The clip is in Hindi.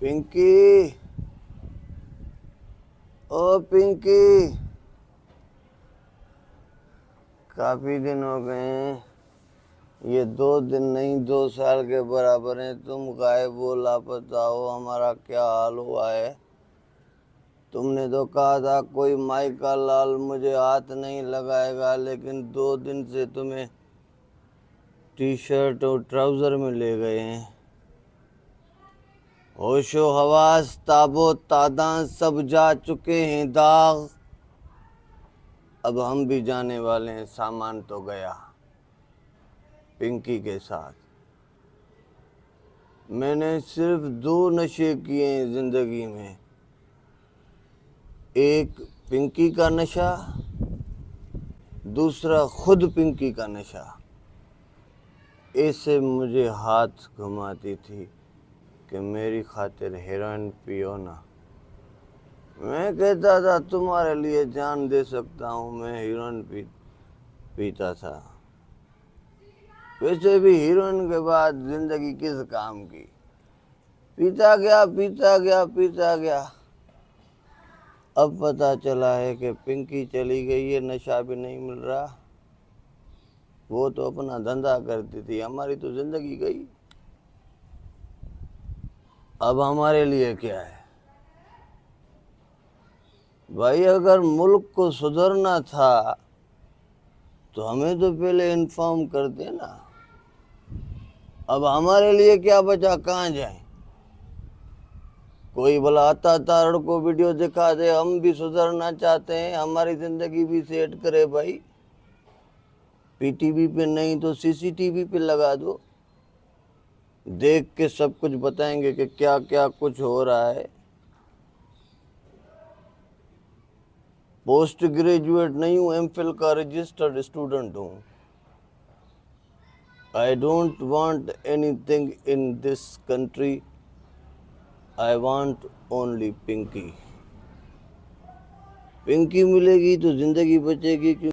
पिंकी, ओ पिंकी, काफी दिन हो गए हैं। ये 2 दिन नहीं 2 साल के बराबर हैं। तुम गायब हो, लापता हो। हमारा क्या हाल हुआ है? तुमने तो कहा था कोई माई का लाल मुझे हाथ नहीं लगाएगा, लेकिन 2 दिन से तुम्हें टी शर्ट और ट्राउजर में ले गए हैं। होशो हवास ताबो तादां सब जा चुके हैं दाग। अब हम भी जाने वाले हैं। सामान तो गया पिंकी के साथ। मैंने सिर्फ 2 नशे किए हैं जिंदगी में, एक पिंकी का नशा, दूसरा खुद पिंकी का नशा। ऐसे मुझे हाथ घुमाती थी कि मेरी खातिर हेरोइन पियो ना। मैं कहता था तुम्हारे लिए जान दे सकता हूँ। मैं हेरोइन पीता था। वैसे भी हीरोइन के बाद जिंदगी किस काम की? पीता गया पीता गया पीता गया। अब पता चला है कि पिंकी चली गई है, नशा भी नहीं मिल रहा। वो तो अपना धंधा करती थी, हमारी तो जिंदगी गई। अब हमारे लिए क्या है भाई? अगर मुल्क को सुधरना था तो हमें तो पहले इन्फॉर्म कर देना। अब हमारे लिए क्या बचा? कहाँ जाए? कोई भला आता तारड़ को वीडियो दिखा दे, हम भी सुधरना चाहते हैं, हमारी जिंदगी भी सेट करे भाई। पीटीवी पे नहीं तो सीसीटीवी पे लगा दो, देख के सब कुछ बताएंगे कि क्या क्या कुछ हो रहा है। पोस्ट ग्रेजुएट नहीं हूँ, एमफिल का रजिस्टर्ड स्टूडेंट हूँ। I don't want anything in this country, I want only Pinky. Pinky मिलेगी तो जिंदगी बचेगी।